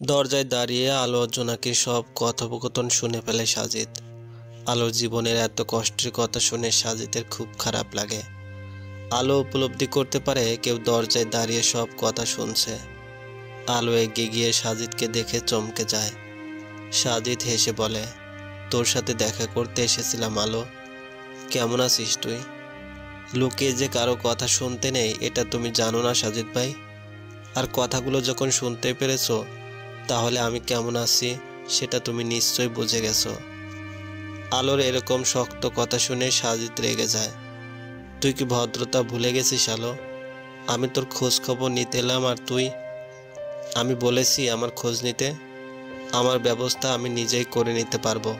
দরজায় দাঁড়িয়ে আলো আর জোনাকির সব কথোপকথন শুনে ফেলে সাজিদ। আলোর জীবনের এত কষ্টের কথা শুনে সাজিদের খুব খারাপ লাগে। আলো উপলব্ধি করতে পারে কেউ দরজায় দাঁড়িয়ে সব কথা শুনছে। আলো এগিয়ে গিয়ে সাজিদকে দেখে চমকে যায়। সাজিদ হেসে বলে, তোর সাথে দেখা করতে এসেছিলাম আলো। কেমন আছিস তুই? লুকিয়ে যে কারো কথা শুনতে নেই এটা তুমি জানো না সাজিদ ভাই? আর কথাগুলো যখন শুনতে পেরেছো তাহলে আমি কেমন আছি সেটা তুমি নিশ্চয়ই বুঝে গেছো। আলোর এরকম শক্ত কথা শুনে সাজিদ রেগে যায়। তুই কি ভদ্রতা ভুলে গেছিস আলো? আমি তোর খোঁজ খবর নিতে এলাম আর তুই? আমি বলেছি আমার খোঁজ নিতে। আমার ব্যবস্থা আমি নিজেই করে নিতে পারবো।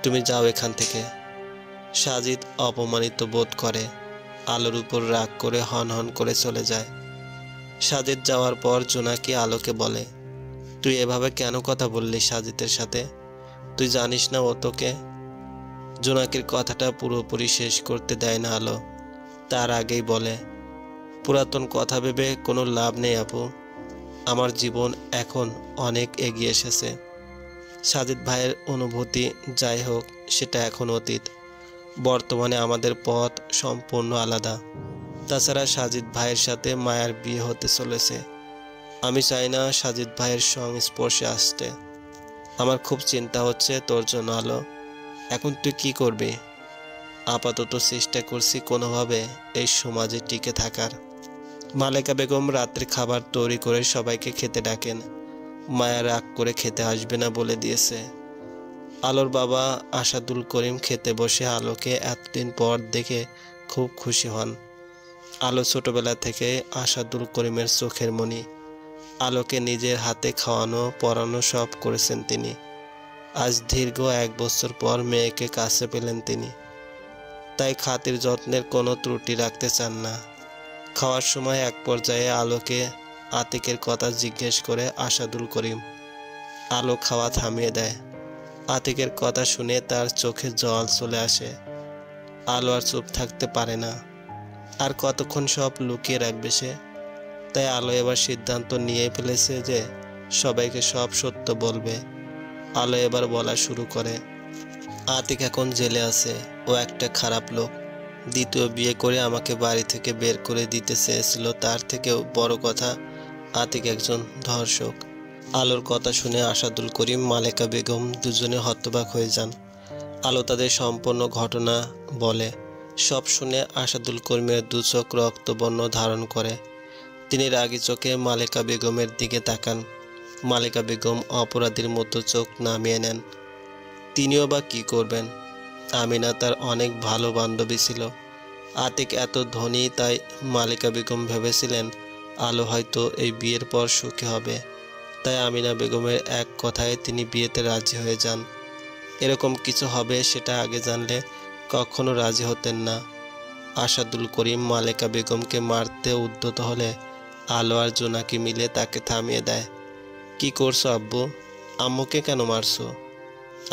তুমি যাও এখান থেকে। সাজিদ অপমানিত বোধ করে। আলোর উপর রাগ করে হন হন করে চলে যায়। সাজিদ যাওয়ার পর জোনাকি আলোকে বলে, তুই এভাবে কেন কথা বললি সাজিদের সাথে? তুই জানিস না ও তোকে? জোনাকির কথাটা পুরোপুরি শেষ করতে দেয় না আলো। তার আগেই বলে, পুরাতন কথা ভেবে কোনো লাভ নেই আপু। আমার জীবন এখন অনেক এগিয়ে এসেছে। সাজিদ ভাইয়ের অনুভূতি যাই হোক সেটা এখন অতীত। বর্তমানে আমাদের পথ সম্পূর্ণ আলাদা। তাছাড়া সাজিদ ভাইয়ের সাথে মায়ার বিয়ে হতে চলেছে। আমি চাই না সাজিদ ভাইয়ের সংস্পর্শে আসতে। আমার খুব চিন্তা হচ্ছে তোর জন্য আলো। এখন তুই কি করবি? আপাতত চেষ্টা করছি কোনোভাবে এই সমাজে টিকে থাকার। মালেকা বেগম রাত্রে খাবার তৈরি করে সবাইকে খেতে ডাকেন। মায়া রাগ করে খেতে আসবে না বলে দিয়েছে। আলোর বাবা আসাদুল করিম খেতে বসে আলোকে এতদিন পর দেখে খুব খুশি হন। আলো ছোটবেলা থেকে আসাদুল করিমের চোখের মণি। আলোকে নিজের হাতে খাওয়ানো পড়ানো সব করেছেন তিনি। আজ দীর্ঘ 1 বছর পর মেয়েকে কাছে পেলেন তিনি। তাই খাতির যত্নের কোনো ত্রুটি রাখতে চান না। খাওয়ার সময় এক পর্যায়ে আলোকে আতিকের কথা জিজ্ঞেস করে আসাদুল করিম। আলো খাওয়া থামিয়ে দেয়। আতিকের কথা শুনে তার চোখে জল চলে আসে। আলো আর চুপ থাকতে পারে না। আর কতক্ষণ সব লুকিয়ে রাখবে সে? তাই আলো এবার সিদ্ধান্ত নিয়ে ফেলেছে যে সবাইকে সব সত্য বলবে। আলো এবার বলা শুরু করে, আতিক এখন জেলে আছে। ও একটা খারাপ লোক। দ্বিতীয় বিয়ে করে আমাকে বাড়ি থেকে বের করে দিতে চেয়েছিল। তার থেকেও বড় কথা, আতিক একজন ধর্ষক। আলোর কথা শুনে আসাদুল করিম মালেকা বেগম দুজনে হতবাক হয়ে যান। আলো তাদের সম্পূর্ণ ঘটনা বলে। সব শুনে আসাদুল করিমের 2 চোখ রক্তবর্ণ ধারণ করে। তিনি রাগী চোখে মালেকা বেগমের দিকে তাকান। মালেকা বেগম অপরাধীর মতো চোখ নামিয়ে নেন। তিনিও বা কী করবেন? আমিনা তার অনেক ভালো বান্ধবী ছিল। আতিক এত ধনী তাই মালেকা বেগম ভেবেছিলেন আলো হয়তো এই বিয়ের পর সুখী হবে। তাই আমিনা বেগমের এক কথায় তিনি বিয়েতে রাজি হয়ে যান। এরকম কিছু হবে সেটা আগে জানলে কখনো রাজি হতেন না। আসাদুল করিম মালেকা বেগমকে মারতে উদ্যত হলে আলো আর জোনাকি মিলে তাকে থামিয়ে দেয়। কি করছো আব্বু? আম্মুকে কেন মারছো?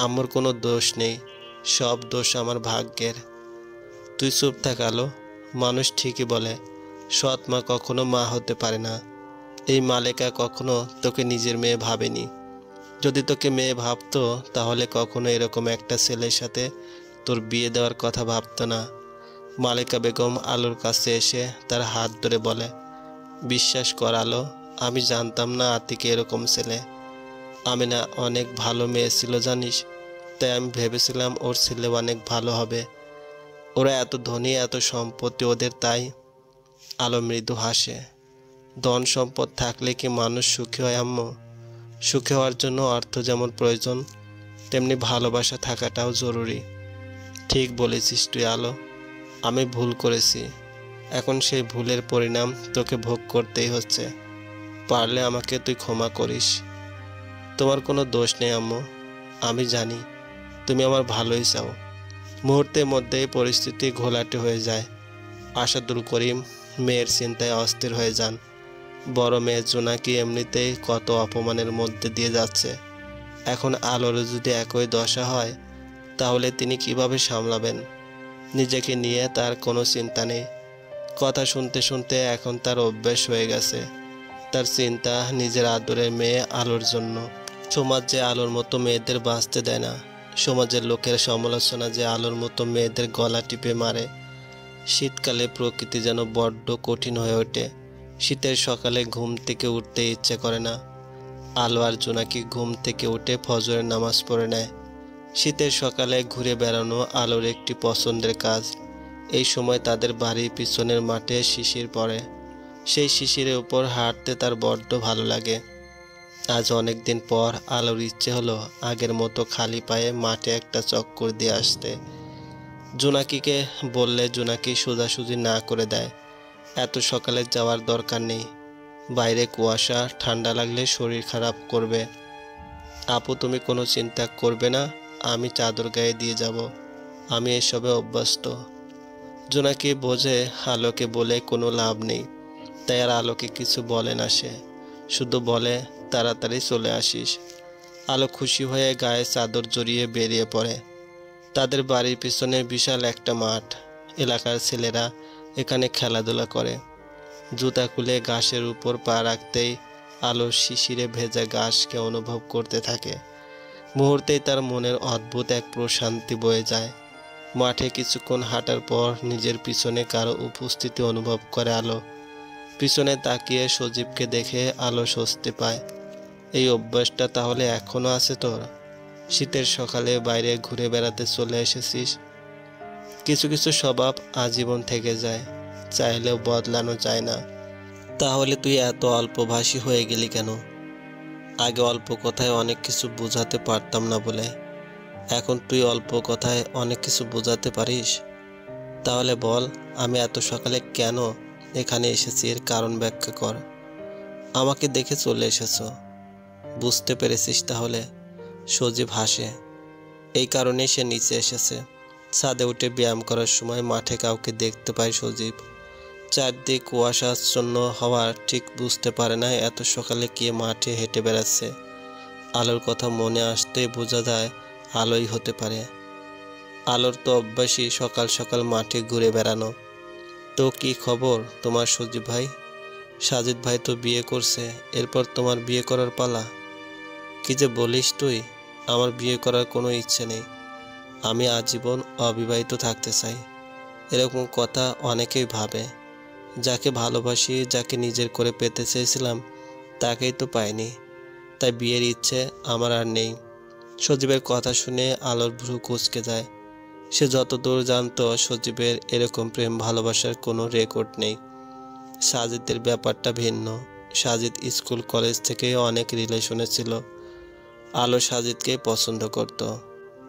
আম্মুর কোনো দোষ নেই। সব দোষ আমার ভাগ্যের। তুই চুপ থাক আলো। মানুষ ঠিকই বলে সৎ মা কখনো মা হতে পারে না। এই মালেকা কখনো তোকে নিজের মেয়ে ভাবেনি। যদি তোকে মেয়ে ভাবতো তাহলে কখনো এরকম একটা ছেলের সাথে তোর বিয়ে দেওয়ার কথা ভাবতো না। মালেকা বেগম আলোর কাছে এসে তার হাত ধরে বলে, বিশ্বাস কর আলো, আমি জানতাম না আতিকে এরকম ছেলে। আমিনা অনেক ভালো মেয়ে ছিল জানিস। তাই আমি ভেবেছিলাম ওর ছেলে অনেক ভালো হবে। ওরা এত ধনী, এত সম্পত্তি ওদের। তাই আলো মৃদু হাসে। ধন সম্পদ থাকলে কি মানুষ সুখী হয় আম্মু? সুখী হওয়ার জন্য অর্থ যেমন প্রয়োজন তেমনি ভালোবাসা থাকাটাও জরুরি। ঠিক বলেছিস তুই আলো। আমি ভুল করেছি। এখন সেই ভুলের পরিণাম তোকে ভোগ করতেই হচ্ছে। পারলে আমাকে তুই ক্ষমা করিস। তোমার কোনো দোষ নেই আম্মু। আমি জানি তুমি আমার ভালোই চাও। মুহূর্তের মধ্যেই পরিস্থিতি ঘোলাটে হয়ে যায়। আসাদুল করিম মেয়ের চিন্তায় অস্থির হয়ে যান। বড় মেয়ে জোনাকি এমনিতেই কত অপমানের মধ্যে দিয়ে যাচ্ছে। এখন আলোর যদি একই দশা হয় তাহলে তিনি কিভাবে সামলাবেন? নিজেকে নিয়ে তার কোনো চিন্তা নেই। কথা শুনতে শুনতে এখন তার অভ্যাস হয়ে গেছে। তার চিন্তা নিজের আদরের মেয়ে আলোর জন্য। সমাজ যে আলোর মতো মেয়েদের বাঁচতে দেয় না, সমাজের লোকের সমালোচনা যে আলোর মতো মেয়েদের গলা টিপে মারে। শীতকালে প্রকৃতি যেন বড্ড কঠিন হয়ে ওঠে। শীতের সকালে ঘুম থেকে উঠতে ইচ্ছে করে না। আলো আর জোনাকি ঘুম থেকে উঠে ফজরের নামাজ পড়ে নেয়। শীতের সকালে ঘুরে বেড়ানো আলোর একটি পছন্দের কাজ। এই সময় তাদের বাড়ির পিছনের মাঠে শিশির পড়ে। সেই শিশিরের উপর হাঁটতে তার বড্ড ভালো লাগে। আজ অনেক দিন পর আলোর ইচ্ছে হলো আগের মতো খালি পায়ে মাঠে একটা চক্কর দিয়ে আসতে। জোনাকিকে বললে জোনাকি সোজাসুজি না করে দেয়। এত সকালে যাওয়ার দরকার নেই, বাইরে কুয়াশা, ঠান্ডা লাগলে শরীর খারাপ করবে। আপু, তুমি কোনো চিন্তা করবে না, আমি চাদর গায়ে দিয়ে যাব, আমি এসবে অভ্যস্ত। জোনাকি বোঝে আলোকে বলে কোনো লাভ নেই, তাই আর আলোকে কিছু বলে না। সে শুধু বলে তাড়াতাড়ি চলে আসিস। আলো খুশি হয়ে গায়ে চাদর জড়িয়ে বেরিয়ে পড়ে। তাদের বাড়ির পিছনে বিশাল একটা মাঠ। এলাকার ছেলেরা এখানে খেলাধুলা করে। জুতা খুলে ঘাসের উপর পা রাখতেই আলো শিশিরে ভেজা ঘাসকে অনুভব করতে থাকে। মুহূর্তেই তার মনের অদ্ভুত এক প্রশান্তি বয়ে যায়। মাঠে কিছুক্ষণ হাঁটার পর নিজের পিছনে কারো উপস্থিতি অনুভব করে আলো। পিছনে তাকিয়ে সজীবকে দেখে আলো স্বস্তি পায়। এই অভ্যাসটা তাহলে এখনো আছে তোর? শীতের সকালে বাইরে ঘুরে বেড়াতে চলে এসেছিস। কিছু কিছু স্বভাব আজীবন থেকে যায়, চাইলেও বদলানো যায় না। তাহলে তুই এত অল্পভাষী হয়ে গেলি কেন? আগে অল্প কথায় অনেক কিছু বোঝাতে পারতাম না বলে, এখন তুই অল্প কথায় অনেক কিছু বোঝাতে পারিস। তাহলে বল, আমি এত সকালে কেন এখানে এসেছি এর কারণ ব্যাখ্যা কর। আমাকে দেখে চলে এসেছো, বুঝতে পেরেছিস তাহলে? সজীব হাসে। এই কারণেই সে নিচে এসেছে। ছাদে উঠে ব্যায়াম করার সময় মাঠে কাউকে দেখতে পায় সজীব। চারদিক কুয়াশাচ্ছন্ন হওয়ার ঠিক বুঝতে পারে না এত সকালে কে মাঠে হেঁটে বেড়াচ্ছে। আলোর কথা মনে আসতেই বোঝা যায় আলোই হতে পারে। আলোর তো অভ্যাসই সকাল সকাল মাঠে ঘুরে বেড়ানো। তো কি খবর তোমার সজীব ভাই? সাজিদ ভাই তো বিয়ে করছে, এরপর তোমার বিয়ে করার পালা। কি যে বলিস তুই? আমার বিয়ে করার কোনো ইচ্ছে নেই, আমি আজীবন অবিবাহিত থাকতে চাই। এরকম কথা অনেকেই ভাবে। যাকে ভালোবাসি, যাকে নিজের করে পেতে চেয়েছিলাম, তাকেই তো পাইনি, তাই বিয়ের ইচ্ছে আমার আর নেই। সজীবের কথা শুনে আলোর ভ্রু কুঁচকে যায়। সে যতদূর জানতো সজীবের এরকম প্রেম ভালোবাসার কোনো রেকর্ড নেই। সাজিদের ব্যাপারটা ভিন্ন। সাজিদ স্কুল কলেজ থেকে অনেক রিলেশনে ছিল। আলো সাজিদকে পছন্দ করত,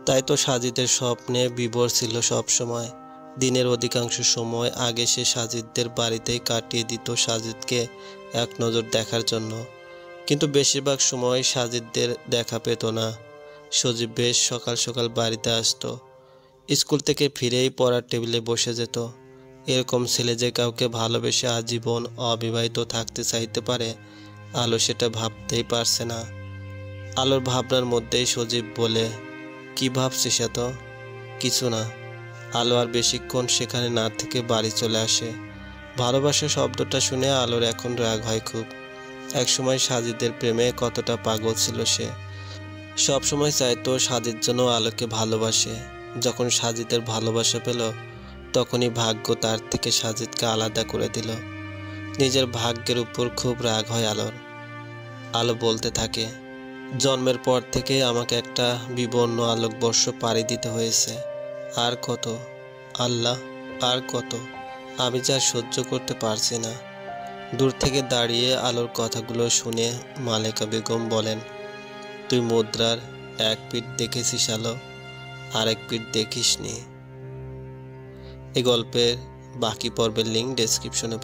তাই তো সাজিদের স্বপ্নে বিভোর ছিল সব সময়। দিনের অধিকাংশ সময় আগে সে সাজিদদের বাড়িতেই কাটিয়ে দিত সাজিদকে এক নজর দেখার জন্য। কিন্তু বেশিরভাগ সময় সাজিদদের দেখা পেত না। সজীব বেশ সকাল সকাল বাড়িতে আসতো। স্কুল থেকে ফিরেই পড়ার টেবিলে বসে যেত। এরকম ছেলে যে কাউকে ভালোবেসে আজীবন অবিবাহিত থাকতে চাইতে পারে, আলো সেটা ভাবতেই পারছে না। আলোর ভাবনার মধ্যেই সজীব বলে, কি ভাবছিস এত? কিছু না। আলো আর বেশিক্ষণ সেখানে না থেকে বাড়ি চলে আসে। ভালোবাসা শব্দটা শুনে আলোর এখন রাগ হয় খুব। একসময় সাজিদের প্রেমে কতটা পাগল ছিল সে। সবসময় চাইতো সাজিদ যেন আলোকে ভালোবাসে। যখন সাজিদের ভালোবাসা পেল, তখনই ভাগ্য তার থেকে সাজিদকে আলাদা করে দিল। নিজের ভাগ্যের উপর খুব রাগ হয় আলোর। আলো বলতে থাকে, জন্মের পর থেকে আমাকে একটা বিবর্ণ আলোকবর্ষ পাড়ি দিতে হয়েছে। আর কত আল্লাহ, আর কত? আমি যা সহ্য করতে পারছি না। দূর থেকে দাঁড়িয়ে আলোর কথাগুলো শুনে মালেকা বেগম বলেন, তুই মুদ্রার এক পিঠ দেখেছিস আলো, আরেক পিঠ দেখিসনি। এই গল্পের বাকি পর্বের লিঙ্ক ডেসক্রিপশনে